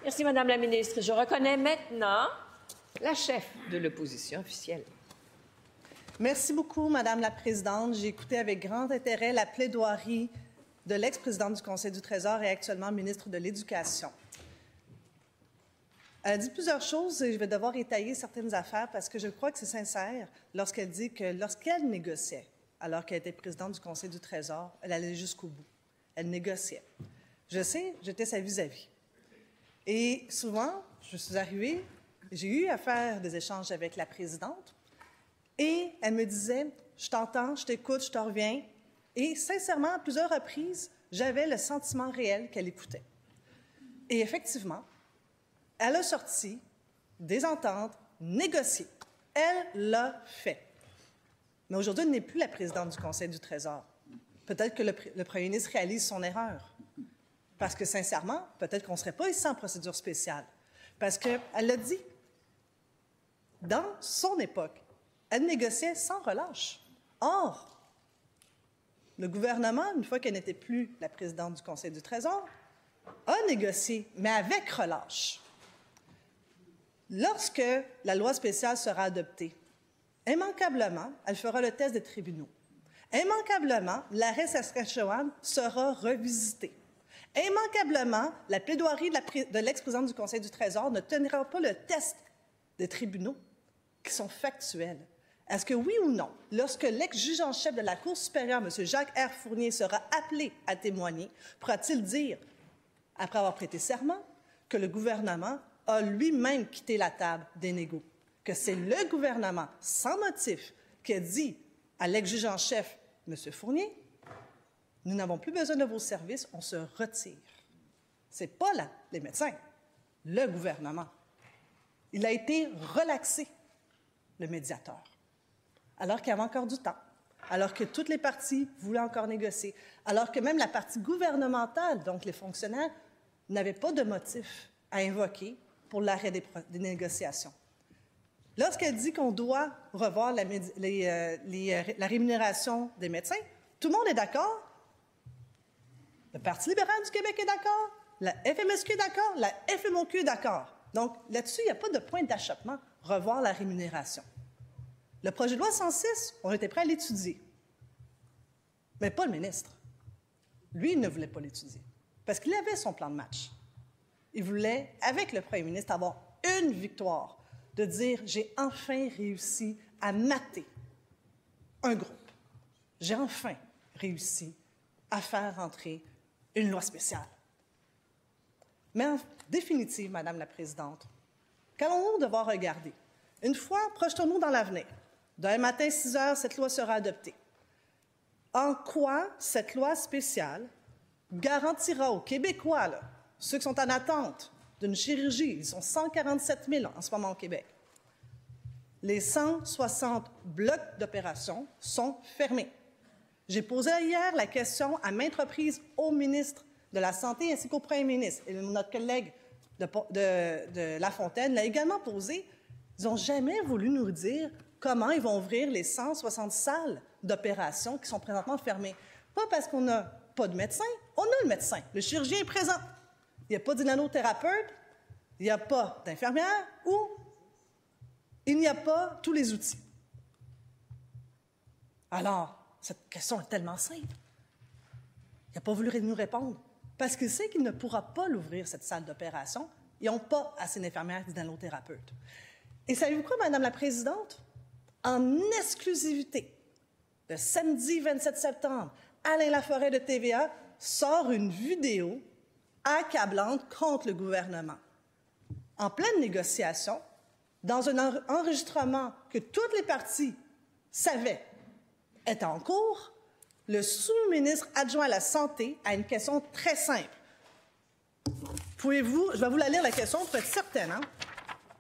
Merci, Madame la ministre. Je reconnais maintenant la chef de l'opposition officielle. Merci beaucoup, Madame la Présidente. J'ai écouté avec grand intérêt la plaidoirie de l'ex-présidente du Conseil du Trésor et actuellement ministre de l'Éducation. Elle a dit plusieurs choses et je vais devoir étayer certaines affaires parce que je crois que c'est sincère lorsqu'elle dit que lorsqu'elle négociait, alors qu'elle était présidente du Conseil du Trésor, elle allait jusqu'au bout. Elle négociait. Je sais, j'étais sa vis-à-vis. Et souvent, je suis arrivée, j'ai eu à faire des échanges avec la présidente et elle me disait « Je t'entends, je t'écoute, je te reviens ». Et sincèrement, à plusieurs reprises, j'avais le sentiment réel qu'elle écoutait. Et effectivement, elle a sorti des ententes négociées. Elle l'a fait. Mais aujourd'hui, elle n'est plus la présidente du Conseil du Trésor. Peut-être que le premier ministre réalise son erreur. Parce que, sincèrement, peut-être qu'on ne serait pas ici en procédure spéciale. Parce qu'elle l'a dit. Dans son époque, elle négociait sans relâche. Or, le gouvernement, une fois qu'elle n'était plus la présidente du Conseil du Trésor, a négocié, mais avec relâche. Lorsque la loi spéciale sera adoptée, immanquablement, elle fera le test des tribunaux. Immanquablement, l'arrêt Saskatchewan sera revisité. Immanquablement, la plaidoirie de l'ex-présidente du Conseil du Trésor ne tiendra pas le test des tribunaux qui sont factuels. Est-ce que oui ou non, lorsque l'ex-juge en chef de la Cour supérieure, M. Jacques R. Fournier, sera appelé à témoigner, pourra-t-il dire, après avoir prêté serment, que le gouvernement a lui-même quitté la table des négos, que c'est le gouvernement, sans motif, qui a dit à l'ex-juge en chef, M. Fournier, « Nous n'avons plus besoin de vos services, on se retire. » Ce n'est pas là les médecins, le gouvernement. Il a été relaxé, le médiateur, alors qu'il y avait encore du temps, alors que toutes les parties voulaient encore négocier, alors que même la partie gouvernementale, donc les fonctionnaires, n'avaient pas de motif à invoquer pour l'arrêt des négociations. Lorsqu'elle dit qu'on doit revoir la rémunération des médecins, tout le monde est d'accord. Le Parti libéral du Québec est d'accord, la FMSQ est d'accord, la FMOQ est d'accord. Donc, là-dessus, il n'y a pas de point d'achoppement, revoir la rémunération. Le projet de loi 106, on était prêt à l'étudier, mais pas le ministre. Lui, il ne voulait pas l'étudier, parce qu'il avait son plan de match. Il voulait, avec le premier ministre, avoir une victoire, de dire « j'ai enfin réussi à mater un groupe. J'ai enfin réussi à faire entrer une loi spéciale. » Mais en définitive, Madame la Présidente, qu'allons-nous devoir regarder? Une fois, projetons-nous dans l'avenir. Demain matin, 6 heures, cette loi sera adoptée. En quoi cette loi spéciale garantira aux Québécois, là, ceux qui sont en attente d'une chirurgie, ils sont 147 000 en ce moment au Québec, les 160 blocs d'opération sont fermés. J'ai posé hier la question à maintes reprises au ministre de la Santé ainsi qu'au premier ministre. Et notre collègue de Lafontaine l'a également posé. Ils n'ont jamais voulu nous dire comment ils vont ouvrir les 160 salles d'opération qui sont présentement fermées. Pas parce qu'on n'a pas de médecin, on a le médecin. Le chirurgien est présent. Il n'y a pas d'inanothérapeute, il n'y a pas d'infirmière ou il n'y a pas tous les outils. Alors, cette question est tellement simple. Il n'a pas voulu nous répondre parce qu'il sait qu'il ne pourra pas l'ouvrir, cette salle d'opération. Ils n'ont pas assez d'infirmières et d'inanothérapeutes. Et savez-vous quoi, Madame la Présidente? En exclusivité, le samedi 27 septembre, Alain Laforêt de TVA sort une vidéo accablante contre le gouvernement. En pleine négociation, dans un enregistrement que toutes les parties savaient était en cours, le sous-ministre adjoint à la Santé a une question très simple. Je vais vous la lire, la question, pour être certaine.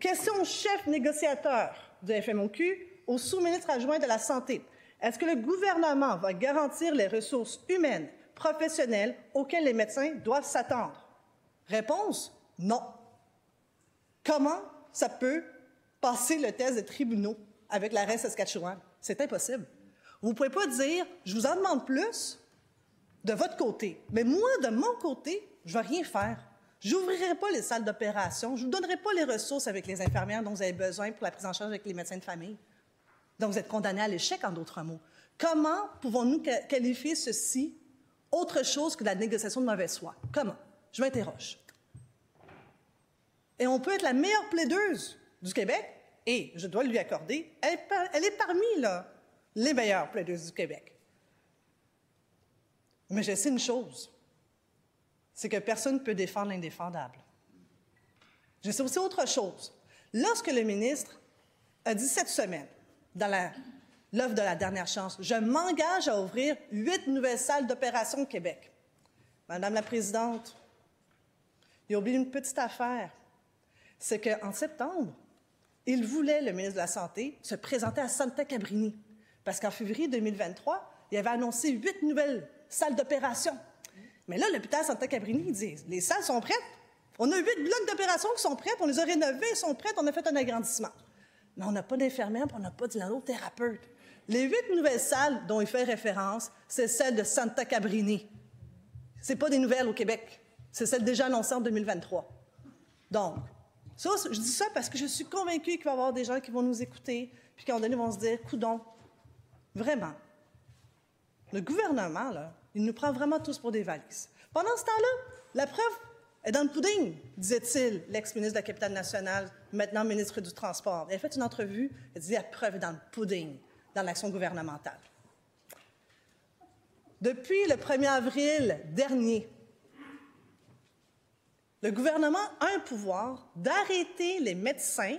Question au chef négociateur de FMOQ au sous-ministre adjoint de la Santé. Est-ce que le gouvernement va garantir les ressources humaines, professionnelles auxquelles les médecins doivent s'attendre? Réponse, non. Comment ça peut passer le test des tribunaux avec l'arrêt Saskatchewan? C'est impossible. Vous ne pouvez pas dire, je vous en demande plus de votre côté, mais moi, de mon côté, je ne vais rien faire. Je n'ouvrirai pas les salles d'opération. Je ne vous donnerai pas les ressources avec les infirmières dont vous avez besoin pour la prise en charge avec les médecins de famille. Donc, vous êtes condamné à l'échec, en d'autres mots. Comment pouvons-nous qualifier ceci autre chose que de la négociation de mauvaise foi? Comment? Je m'interroge. Et on peut être la meilleure plaideuse du Québec, et je dois lui accorder, elle est parmi les meilleures plaideuses du Québec. Mais je sais une chose, c'est que personne ne peut défendre l'indéfendable. Je sais aussi autre chose. Lorsque le ministre a dit cette semaine, dans l'offre de la dernière chance, je m'engage à ouvrir 8 nouvelles salles d'opération au Québec. Madame la Présidente, il a oublié une petite affaire. C'est qu'en septembre, il voulait, le ministre de la Santé, se présenter à Santa Cabrini. Parce qu'en février 2023, il avait annoncé 8 nouvelles salles d'opération. Mais là, l'hôpital Santa Cabrini, il dit, les salles sont prêtes. On a 8 blocs d'opération qui sont prêtes, on les a rénovés, ils sont prêtes, on a fait un agrandissement. Mais on n'a pas d'infirmière, on n'a pas d'hypnothérapeute. Les 8 nouvelles salles dont il fait référence, c'est celles de Santa Cabrini. Ce n'est pas des nouvelles au Québec. C'est celles déjà annoncées en 2023. Donc, ça, je dis ça parce que je suis convaincue qu'il va y avoir des gens qui vont nous écouter, puis qu'à un moment donné, vont se dire, coudonc, vraiment, le gouvernement, là, il nous prend vraiment tous pour des valises. Pendant ce temps-là, la preuve est dans le pudding, disait-il, l'ex-ministre de la Capitale nationale, maintenant ministre du Transport. Il a fait une entrevue, il dit, la preuve est dans le pudding, dans l'action gouvernementale. Depuis le 1er avril dernier, le gouvernement a un pouvoir d'arrêter les médecins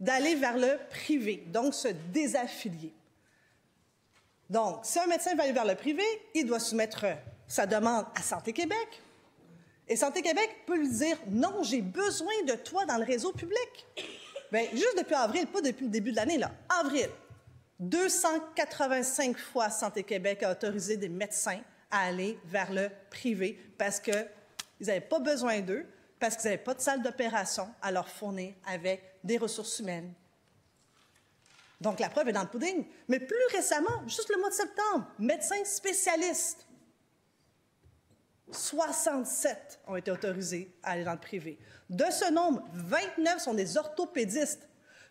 d'aller vers le privé, donc se désaffilier. Donc, si un médecin va aller vers le privé, il doit soumettre sa demande à Santé Québec. Et Santé Québec peut lui dire « Non, j'ai besoin de toi dans le réseau public. » Bien, juste depuis avril, pas depuis le début de l'année, là, avril, 285 fois Santé Québec a autorisé des médecins à aller vers le privé parce qu'ils n'avaient pas besoin d'eux, parce qu'ils n'avaient pas de salle d'opération à leur fournir avec des ressources humaines. Donc, la preuve est dans le pudding. Mais plus récemment, juste le mois de septembre, médecins spécialistes, 67 ont été autorisés à aller dans le privé. De ce nombre, 29 sont des orthopédistes.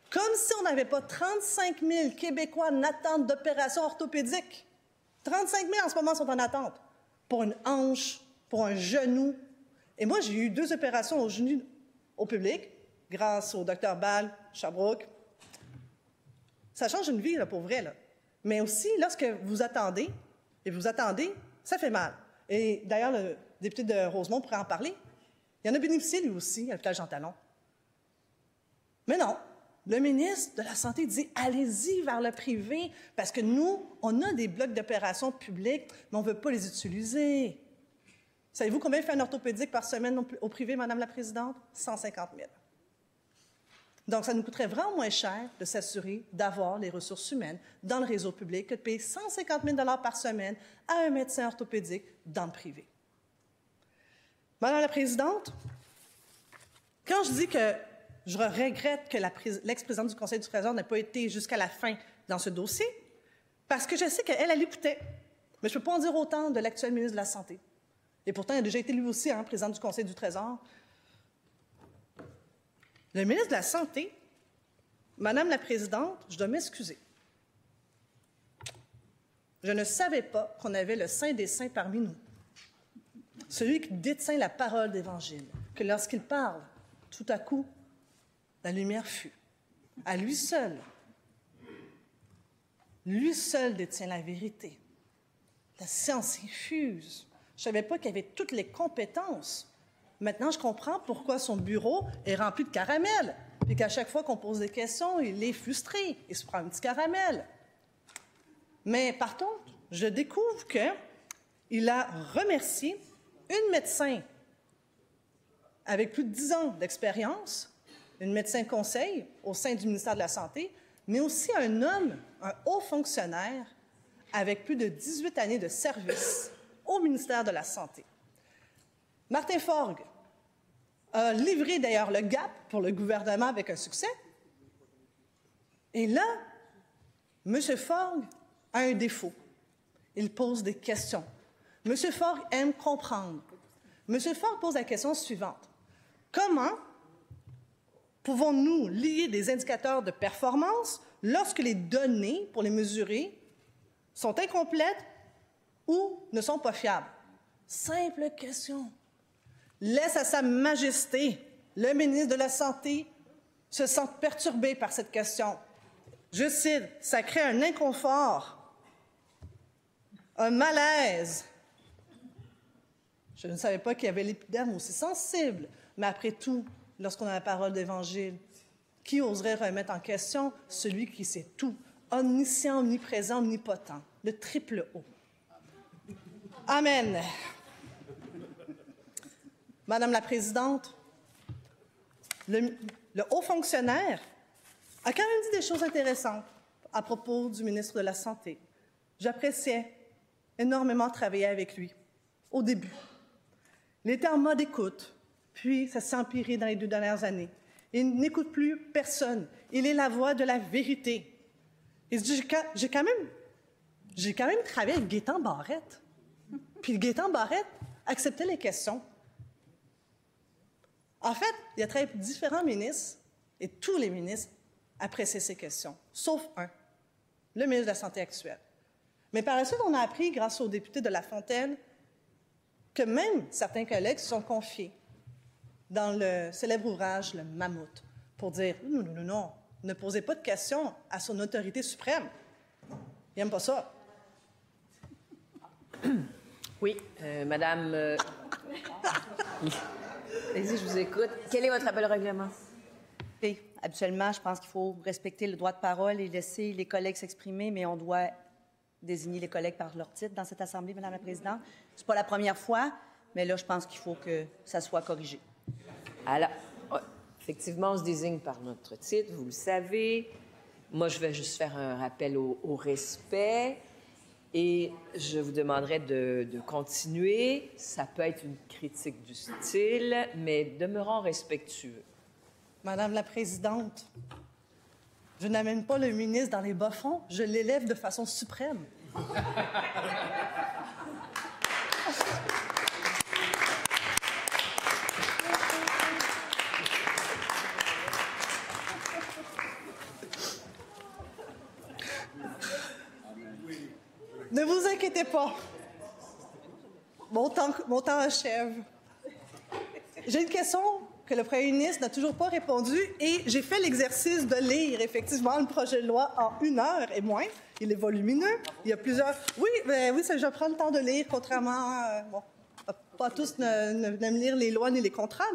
Comme si on n'avait pas 35 000 Québécois en attente d'opérations orthopédiques. 35 000 en ce moment sont en attente. Pour une hanche, pour un genou. Et moi, j'ai eu 2 opérations au genou au public, grâce au Dr Ball, Sherbrooke. Ça change une vie, là, pour vrai. Là. Mais aussi, lorsque vous attendez, ça fait mal. Et d'ailleurs, le député de Rosemont pourrait en parler. Il en a bénéficié, lui aussi, à l'hôpital Jean Talon. Mais non, le ministre de la Santé dit « Allez-y vers le privé, parce que nous, on a des blocs d'opération publics, mais on ne veut pas les utiliser. » Savez-vous combien fait un orthopédique par semaine au privé, Madame la Présidente? 150 000. Donc, ça nous coûterait vraiment moins cher de s'assurer d'avoir les ressources humaines dans le réseau public que de payer 150 000 par semaine à un médecin orthopédique dans le privé. Madame la Présidente, quand je dis que je regrette que l'ex-présidente du Conseil du Trésor n'ait pas été jusqu'à la fin dans ce dossier, parce que je sais qu'elle écoutait, mais je ne peux pas en dire autant de l'actuel ministre de la Santé. Et pourtant, il a déjà été lui aussi président du Conseil du Trésor. Le ministre de la Santé, Madame la Présidente, je dois m'excuser. Je ne savais pas qu'on avait le Saint des Saints parmi nous. Celui qui détient la parole d'Évangile, que lorsqu'il parle, tout à coup, la lumière fut. À lui seul détient la vérité. La science infuse. Je ne savais pas qu'il avait toutes les compétences. Maintenant, je comprends pourquoi son bureau est rempli de caramel. Puis qu'à chaque fois qu'on pose des questions, il est frustré. Il se prend un petit caramel. Mais par contre, je découvre qu'il a remercié une médecin avec plus de 10 ans d'expérience, une médecin conseil au sein du ministère de la Santé, mais aussi un homme, un haut fonctionnaire avec plus de 18 années de service au ministère de la Santé. Martin Forgue a livré d'ailleurs le gap pour le gouvernement avec un succès. Et là, M. Forgue a un défaut. Il pose des questions. M. Forgue aime comprendre. M. Ford pose la question suivante. Comment pouvons-nous lier des indicateurs de performance lorsque les données pour les mesurer sont incomplètes ou ne sont pas fiables? Simple question. Laisse à Sa Majesté, le ministre de la Santé, se sentir perturbé par cette question. Je cite, « Ça crée un inconfort, un malaise. » Je ne savais pas qu'il y avait l'épiderme aussi sensible. Mais après tout, lorsqu'on a la parole d'Évangile, qui oserait remettre en question celui qui sait tout, omniscient, omniprésent, omnipotent, le triple O? Amen. Madame la Présidente, le haut fonctionnaire a quand même dit des choses intéressantes à propos du ministre de la Santé. J'appréciais énormément travailler avec lui au début. Il était en mode écoute, puis ça s'est empiré dans les 2 dernières années. Il n'écoute plus personne. Il est la voix de la vérité. Il se dit, j'ai quand même travaillé avec Gaétan Barrette. Puis Gaétan Barrette acceptait les questions. En fait, il a travaillé avec différents ministres, et tous les ministres appréciaient ces questions, sauf un, le ministre de la Santé actuel. Mais par la suite, on a appris, grâce aux députés de La Fontaine, que même certains collègues se sont confiés dans le célèbre ouvrage « Le Mammouth » pour dire « Non, ne posez pas de questions à son autorité suprême. Il n'aime pas ça. » Oui, Madame... Allez-y, je vous écoute. Quel est votre appel au règlement? Oui, habituellement, je pense qu'il faut respecter le droit de parole et laisser les collègues s'exprimer, mais on doit désigner les collègues par leur titre dans cette Assemblée, Madame la Présidente. C'est pas la première fois, mais là, je pense qu'il faut que ça soit corrigé. Alors, effectivement, on se désigne par notre titre, vous le savez. Moi, je vais juste faire un rappel au respect et je vous demanderai de continuer. Ça peut être une critique du style, mais demeurant respectueux. Madame la Présidente, je n'amène pas le ministre dans les bas-fonds, je l'élève de façon suprême. Ne vous inquiétez pas. Mon temps achève. J'ai une question que le premier ministre n'a toujours pas répondu et j'ai fait l'exercice de lire effectivement le projet de loi en 1 heure et moins. Il est volumineux. Il y a plusieurs... Oui, je prends le temps de lire, contrairement à... pas tous n'aiment lire les lois ni les contrats.